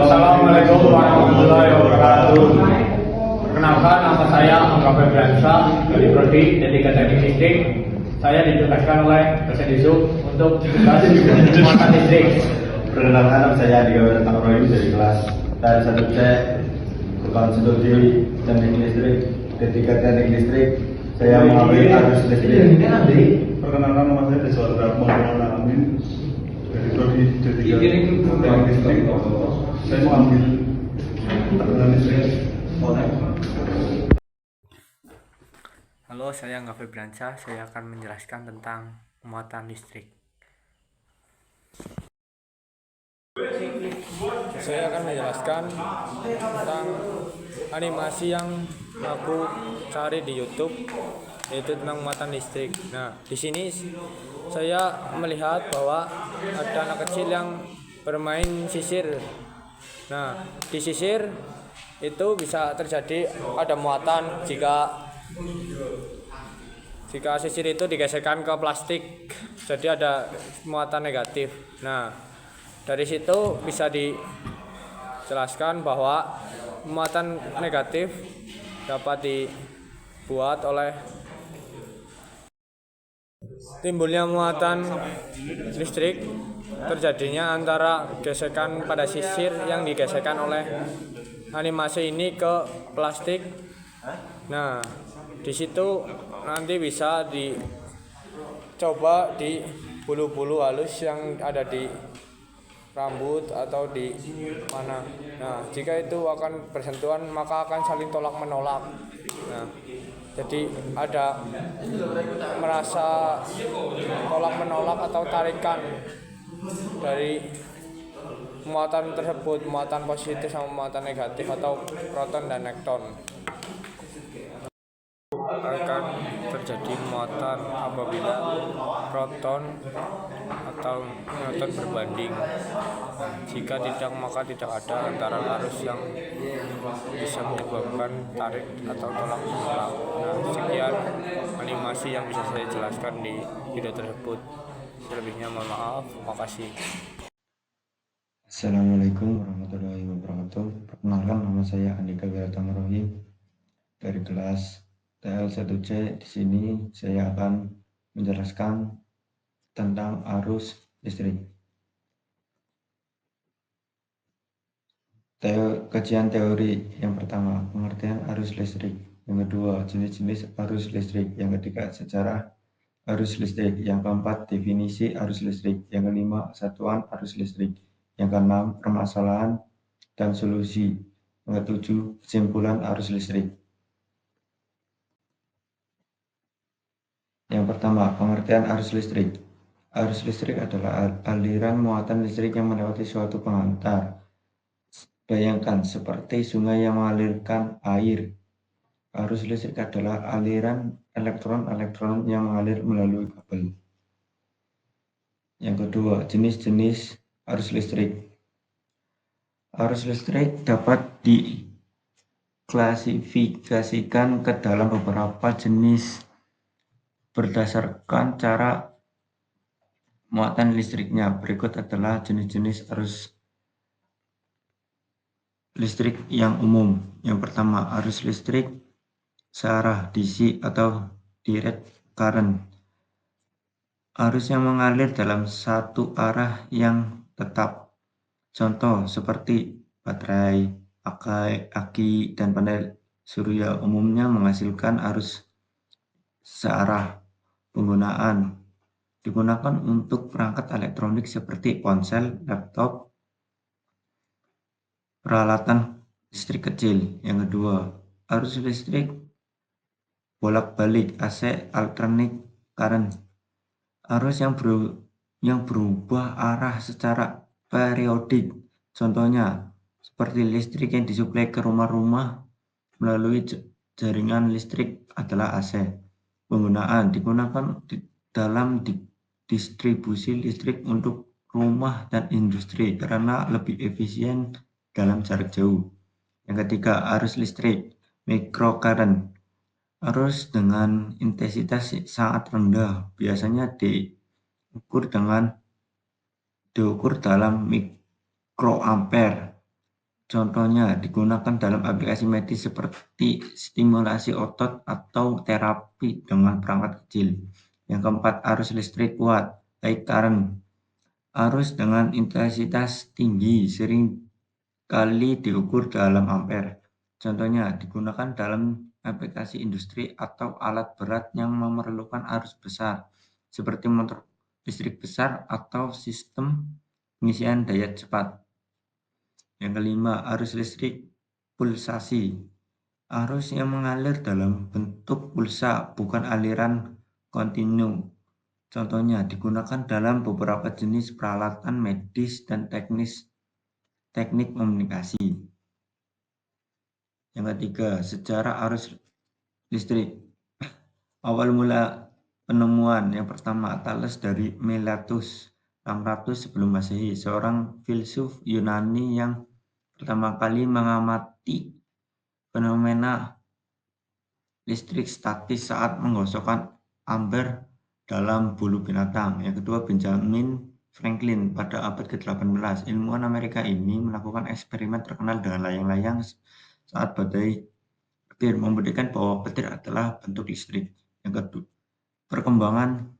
Assalamualaikum warahmatullahi wabarakatuh. Perkenalkan, nama saya Angga Febriansyah dari Prodi Teknik Teknik Listrik. Saya ditugaskan oleh dosen Yusuf untuk tugas muatan listrik. Perkenalkan, nama saya Andika Wiratarohim dari kelas TR1C Konstruksi Teknik Listrik Ketika Teknik Listrik. Saya mengambil arus listrik. Perkenalkan, nama saya Deswar Rahman Amin dari Prodi Teknik Listrik. Saya mengambil aliran listrik. Halo, saya Angga Febriansyah. Saya akan menjelaskan tentang muatan listrik. Saya akan menjelaskan tentang animasi yang aku cari di YouTube, yaitu tentang muatan listrik. Nah, di sini saya melihat bahwa ada anak kecil yang bermain sisir. Nah, di sisir itu bisa terjadi ada muatan jika sisir itu digeserkan ke plastik, jadi ada muatan negatif. Nah, dari situ bisa dijelaskan bahwa muatan negatif dapat dibuat oleh timbulnya muatan listrik terjadinya antara gesekan pada sisir yang digeserkan oleh animasi ini ke plastik. Nah, di situ nanti bisa dicoba di bulu-bulu halus yang ada di rambut atau di mana. Nah, jika itu akan bersentuhan maka akan saling tolak menolak. Nah, jadi ada merasa tolak menolak atau tarikan dari muatan tersebut, muatan positif sama muatan negatif atau proton dan neutron. Akan terjadi muatan apabila proton atau neutron berbanding. Jika tidak, maka tidak ada antara arus yang bisa menyebabkan tarik atau tolak menolak. Nah, sekian animasi yang bisa saya jelaskan di video tersebut. Selebihnya mohon maaf. Makasih. Assalamualaikum warahmatullahi wabarakatuh. Perkenalkan, nama saya Andika Wiratarohim dari kelas TL1C. Di sini saya akan menjelaskan tentang arus listrik. Kajian teori yang pertama, pengertian arus listrik. Yang kedua, jenis-jenis arus listrik. Yang ketiga, sejarah arus listrik. Yang keempat, definisi arus listrik. Yang kelima, satuan arus listrik. Yang keenam, permasalahan dan solusi. Yang ketujuh, kesimpulan arus listrik. Yang pertama, pengertian arus listrik. Arus listrik adalah aliran muatan listrik yang melewati suatu pengantar. Bayangkan seperti sungai yang mengalirkan air. Arus listrik adalah aliran elektron-elektron yang mengalir melalui kabel. Yang kedua, jenis-jenis arus listrik. Arus listrik dapat diklasifikasikan ke dalam beberapa jenis berdasarkan cara muatan listriknya. Berikut adalah jenis-jenis arus listrik yang umum. Yang pertama, arus listrik searah DC atau direct current. Arus yang mengalir dalam satu arah yang tetap. Contoh seperti baterai, aki, dan panel surya umumnya menghasilkan arus searah. Penggunaan digunakan untuk perangkat elektronik seperti ponsel, laptop, peralatan listrik kecil. Yang kedua, arus listrik bolak-balik AC alternate current. Arus yang berubah arah secara periodik. Contohnya seperti listrik yang disuplai ke rumah-rumah melalui jaringan listrik adalah AC. Penggunaan digunakan dalam distribusi listrik untuk rumah dan industri karena lebih efisien dalam jarak jauh. Yang ketiga, arus listrik microcurrent. Arus dengan intensitas sangat rendah biasanya diukur dalam mikroampere. Contohnya digunakan dalam aplikasi medis seperti stimulasi otot atau terapi dengan perangkat kecil. Yang keempat, arus listrik kuat, high current. Arus dengan intensitas tinggi sering kali diukur dalam ampere. Contohnya digunakan dalam aplikasi industri atau alat berat yang memerlukan arus besar, seperti motor listrik besar atau sistem pengisian daya cepat. Yang kelima, arus listrik pulsasi. Arus yang mengalir dalam bentuk pulsa, bukan aliran kontinu. Contohnya digunakan dalam beberapa jenis peralatan medis dan teknik komunikasi. Yang ketiga, sejarah arus listrik. Awal mula penemuan yang pertama, Thales dari Miletus 600 sebelum Masehi, seorang filsuf Yunani yang pertama kali mengamati fenomena listrik statis saat menggosokkan amber dalam bulu binatang. Yang kedua, Benjamin Franklin pada abad ke-18. Ilmuwan Amerika ini melakukan eksperimen terkenal dengan layang-layang saat badai petir, membuktikan bahwa petir adalah bentuk listrik. Yang kedua, perkembangan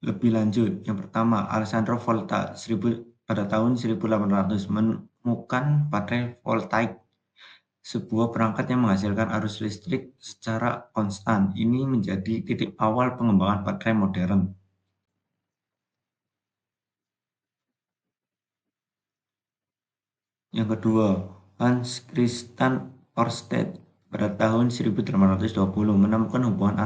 lebih lanjut. Yang pertama, Alessandro Volta pada tahun 1800 menemukan baterai voltaik, sebuah perangkat yang menghasilkan arus listrik secara konstan. Ini menjadi titik awal pengembangan baterai modern. Yang kedua, Hans Christian Ørsted pada tahun 1820 menemukan hubungan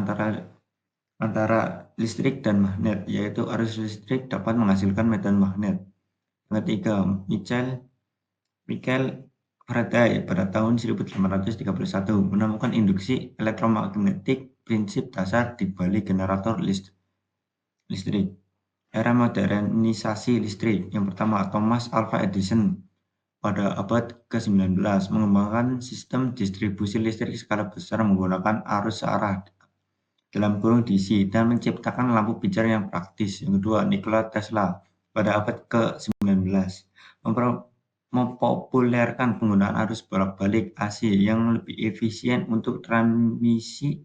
antara listrik dan magnet, yaitu arus listrik dapat menghasilkan medan magnet. Yang ketiga, Michael Faraday pada tahun 1831 menemukan induksi elektromagnetik, prinsip dasar di balik generator listrik. Era modernisasi listrik. Yang pertama, Thomas Alva Edison pada abad ke-19 mengembangkan sistem distribusi listrik skala besar menggunakan arus searah dalam kurung DC dan menciptakan lampu pijar yang praktis. Yang kedua, Nikola Tesla pada abad ke-19 mempopulerkan penggunaan arus bolak-balik AC yang lebih efisien untuk transmisi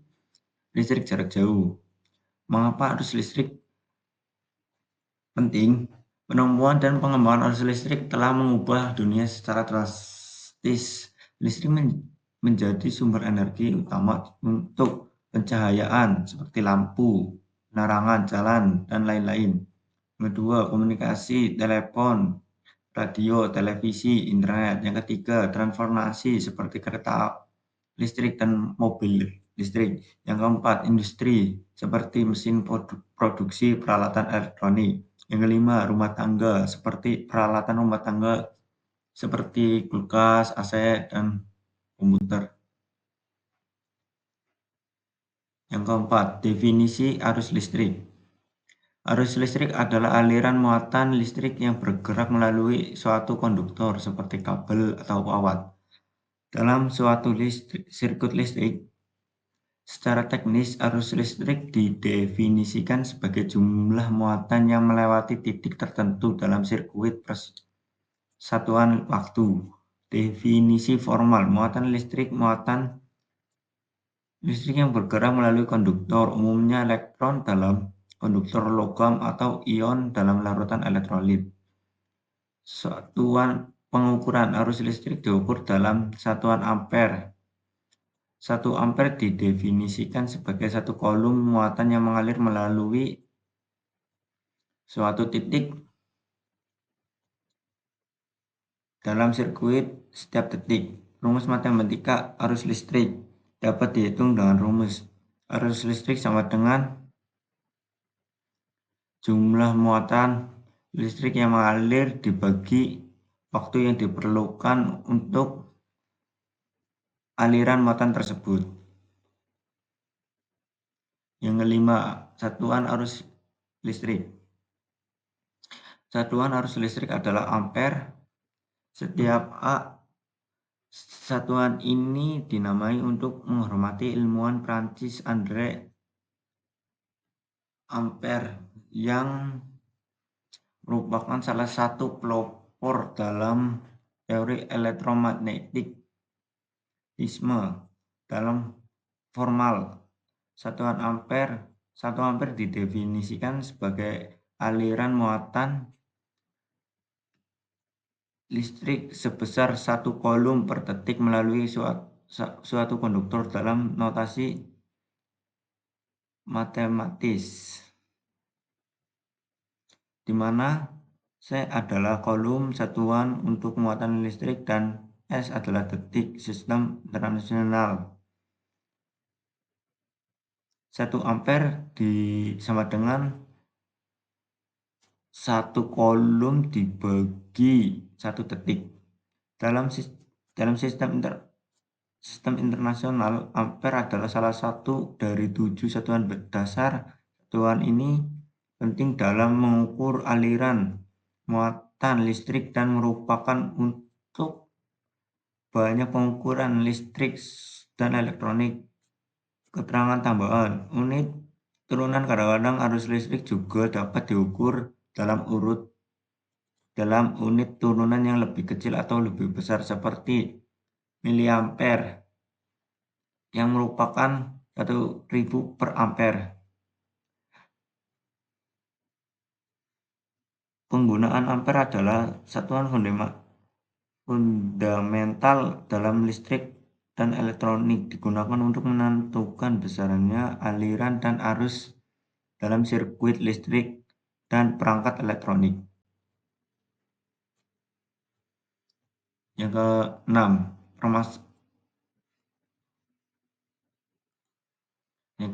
listrik jarak jauh. Mengapa arus listrik penting? Penemuan dan pengembangan arus listrik telah mengubah dunia secara drastis. Listrik menjadi sumber energi utama untuk pencahayaan seperti lampu, penerangan jalan, dan lain-lain. Kedua, komunikasi, telepon, radio, televisi, internet. Yang ketiga, transformasi seperti kereta listrik dan mobil listrik. Yang keempat, industri seperti mesin produksi peralatan elektronik. Yang kelima, rumah tangga seperti peralatan rumah tangga seperti kulkas, AC, dan komputer. Yang keempat, definisi arus listrik. Arus listrik adalah aliran muatan listrik yang bergerak melalui suatu konduktor seperti kabel atau kawat. Dalam suatu sirkuit listrik, secara teknis arus listrik didefinisikan sebagai jumlah muatan yang melewati titik tertentu dalam sirkuit persatuan waktu. Definisi formal, muatan listrik yang bergerak melalui konduktor, umumnya elektron dalam konduktor logam atau ion dalam larutan elektrolit. Satuan pengukuran arus listrik diukur dalam satuan ampere. 1 ampere didefinisikan sebagai 1 kolom muatan yang mengalir melalui suatu titik dalam sirkuit setiap detik. Rumus matematika arus listrik dapat dihitung dengan rumus arus listrik sama dengan jumlah muatan listrik yang mengalir dibagi waktu yang diperlukan untuk aliran muatan tersebut. Yang kelima, satuan arus listrik. Satuan arus listrik adalah ampere. Setiap satuan ini dinamai untuk menghormati ilmuwan Prancis André Ampère yang merupakan salah satu pelopor dalam teori elektromagnetisme dalam formal. 1 ampere didefinisikan sebagai aliran muatan listrik sebesar 1 coulomb per detik melalui suatu konduktor dalam notasi matematis, di mana C adalah coulomb satuan untuk muatan listrik dan S adalah detik sistem internasional. 1 ampere sama dengan 1 coulomb dibagi 1 detik. Dalam sistem internasional, ampere adalah salah satu dari 7 satuan dasar. Satuan ini penting dalam mengukur aliran muatan listrik dan merupakan untuk banyak pengukuran listrik dan elektronik. Keterangan tambahan, unit turunan kadang-kadang arus listrik juga dapat diukur dalam unit turunan yang lebih kecil atau lebih besar seperti miliampere yang merupakan 1000 per ampere. Penggunaan ampere adalah satuan fundamental dalam listrik dan elektronik, digunakan untuk menentukan besarannya aliran dan arus dalam sirkuit listrik dan perangkat elektronik. Yang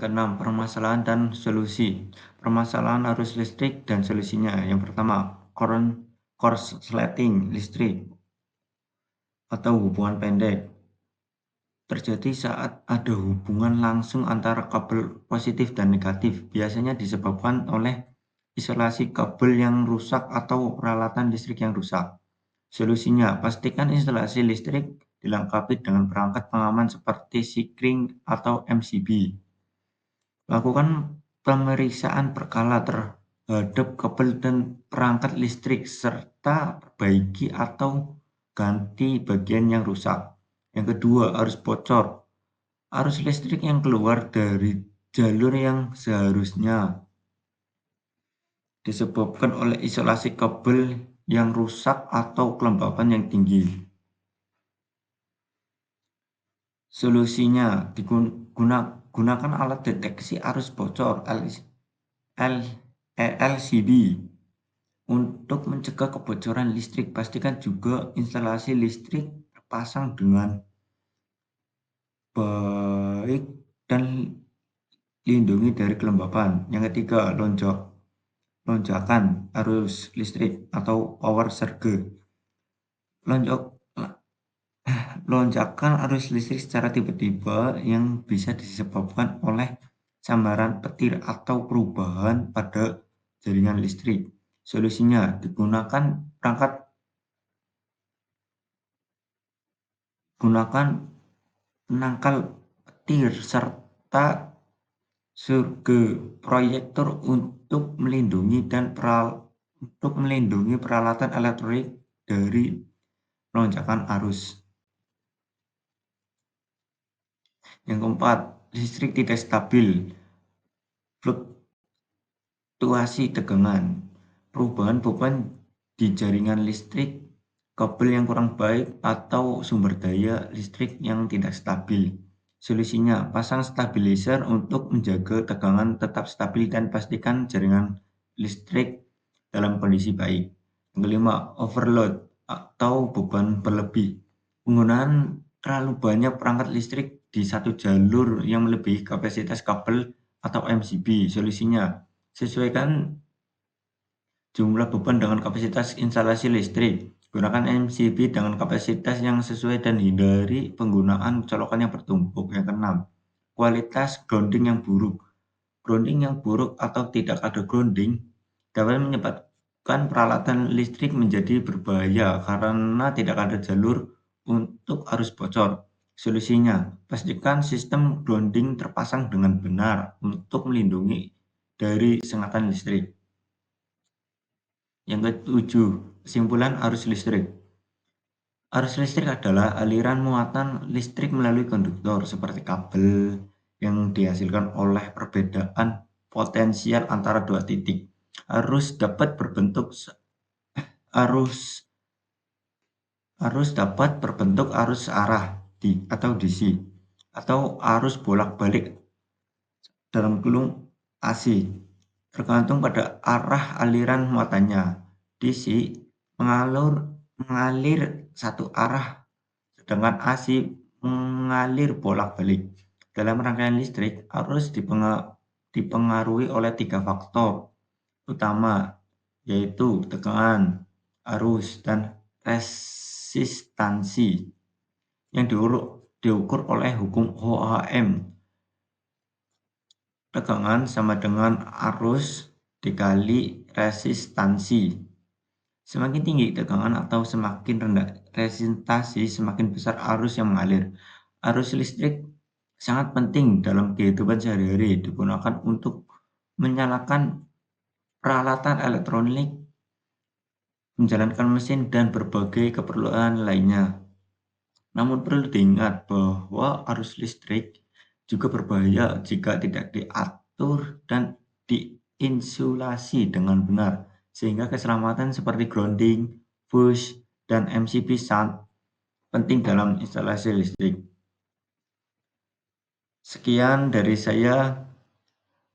keenam, permasalahan dan solusi. Permasalahan arus listrik dan solusinya. Yang pertama, korsleting listrik atau hubungan pendek terjadi saat ada hubungan langsung antara kabel positif dan negatif. Biasanya disebabkan oleh isolasi kabel yang rusak atau peralatan listrik yang rusak. Solusinya, pastikan instalasi listrik dilengkapi dengan perangkat pengaman seperti Sikring atau MCB. Lakukan pemeriksaan berkala terhadap kabel dan perangkat listrik serta perbaiki atau ganti bagian yang rusak. Yang kedua, arus bocor. Arus listrik yang keluar dari jalur yang seharusnya disebabkan oleh isolasi kabel yang rusak atau kelembapan yang tinggi. Solusinya, gunakan alat deteksi arus bocor LCD untuk mencegah kebocoran listrik. Pastikan juga instalasi listrik terpasang dengan baik dan lindungi dari kelembapan. Yang ketiga, lonjakan arus listrik atau power surge. Lonjakan arus listrik secara tiba-tiba yang bisa disebabkan oleh sambaran petir atau perubahan pada jaringan listrik. Solusinya, gunakan penangkal petir serta surge proyektor untuk melindungi peralatan elektronik dari lonjakan arus. Yang keempat, listrik tidak stabil. Fluktuasi tegangan, perubahan beban di jaringan listrik, kabel yang kurang baik, atau sumber daya listrik yang tidak stabil. Solusinya, pasang stabilizer untuk menjaga tegangan tetap stabil dan pastikan jaringan listrik dalam kondisi baik. Yang kelima, overload atau beban berlebih. Penggunaan terlalu banyak perangkat listrik di satu jalur yang melebihi kapasitas kabel atau MCB. Solusinya, sesuaikan jumlah beban dengan kapasitas instalasi listrik. Gunakan MCB dengan kapasitas yang sesuai dan hindari penggunaan colokan yang bertumpuk. Yang keenam, kualitas grounding yang buruk. Grounding yang buruk atau tidak ada grounding dapat menyebabkan peralatan listrik menjadi berbahaya karena tidak ada jalur untuk arus bocor. Solusinya, pastikan sistem grounding terpasang dengan benar untuk melindungi dari sengatan listrik. Yang ketujuh, kesimpulan arus listrik. Arus listrik adalah aliran muatan listrik melalui konduktor seperti kabel yang dihasilkan oleh perbedaan potensial antara dua titik. Arus dapat berbentuk arus arah atau DC atau arus bolak-balik dalam kurung AC, tergantung pada arah aliran muatannya. DC mengalir satu arah, sedangkan AC mengalir bolak-balik. Dalam rangkaian listrik, arus dipengaruhi oleh 3 faktor utama, yaitu tegangan, arus, dan resistansi yang diukur oleh hukum Ohm. Tegangan sama dengan arus dikali resistansi. Semakin tinggi tegangan atau semakin rendah resistansi, semakin besar arus yang mengalir. Arus listrik sangat penting dalam kehidupan sehari-hari, digunakan untuk menyalakan peralatan elektronik, menjalankan mesin, dan berbagai keperluan lainnya. Namun perlu diingat bahwa arus listrik juga berbahaya jika tidak diatur dan diinsulasi dengan benar, sehingga keselamatan seperti grounding, fuse, dan MCB sangat penting dalam instalasi listrik. Sekian dari saya.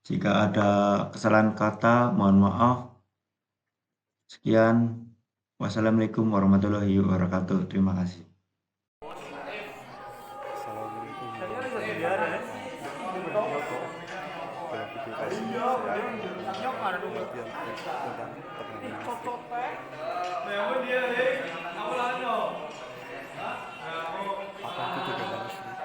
Jika ada kesalahan kata, mohon maaf. Sekian. Wassalamualaikum warahmatullahi wabarakatuh. Terima kasih. Assalamualaikum warahmatullahi wabarakatuh. Dalam video kali ini saya akan pengertian tentang tegangan listrik. Apa itu tegangan listrik?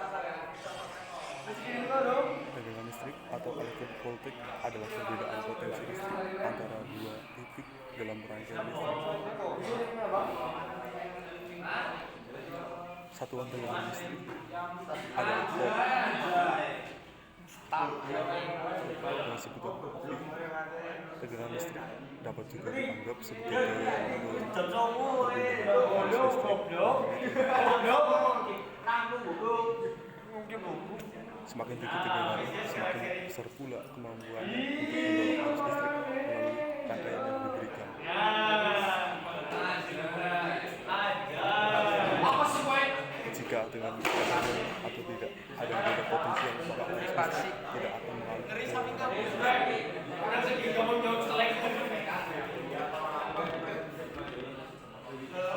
Tegangan listrik atau electric voltage adalah perbedaan potensi listrik antara dua titik dalam rangkaian listrik. Satuan tegangan listrik adalah volt yang sebutan V. Tegangan listrik dapat juga dianggap sebagai gaya mendorong perpindahan arus listrik. Semakin tinggi tegangannya, semakin besar pula kemampuannya untuk mendorong arus listrik melalui rangkaian yang diberikan. Jika dengan tegangan atau tidak ada beda potensial, maka arus listrik tidak akan mengalir ke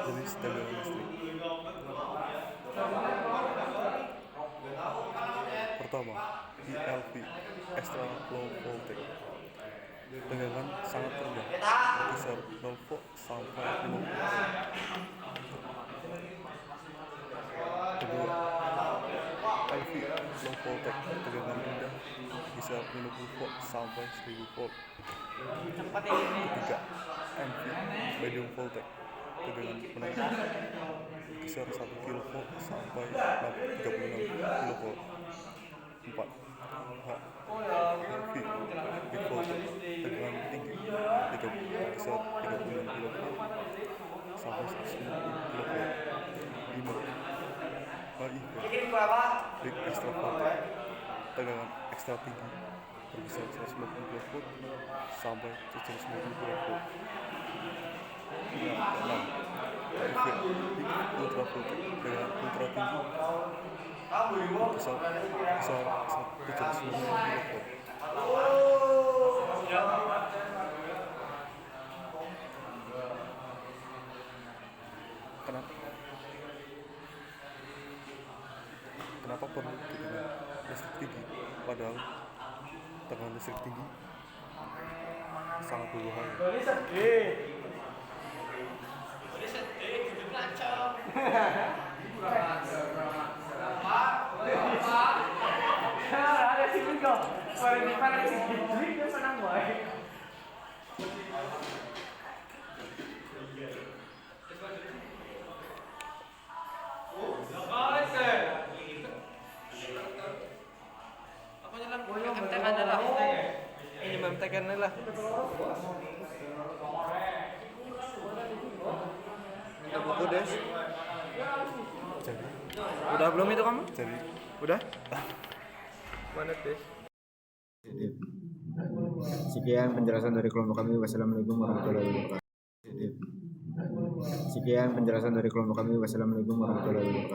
jenis tegangan listrik. Pertama, ELV, extra low voltage. Tegangan sangat rendah, berkisar 0 volt sampai 50 volt. Kedua, LV, low voltage. Tegangan rendah, berkisar 50 volt sampai 1000 volt. Ketiga, MV, medium voltage. Tegangan menengah, berkisar 1 kV sampai 36 kV. 4. HV, big voltage. Tegangan tinggi, berkisar 36 kV sampai 150 kV. 5. HIV, big extra voltage. Tegangan ekstra tinggi, berkisar 150 kV sampai 750 kV. 6. HIV, big ultra voltage. Tegangan ultra tinggi, berkisar 750 kV. Kenapa perlu tegangan listrik tinggi? Padahal tegangan listrik tinggi sangat berbahaya. Buku des. Jadi, Udah belum itu kamu? jadi Udah? Mana tes? Sekian penjelasan dari kelompok kami. Wassalamualaikum warahmatullahi wabarakatuh. Sekian penjelasan dari kelompok kami. Wassalamualaikum warahmatullahi wabarakatuh.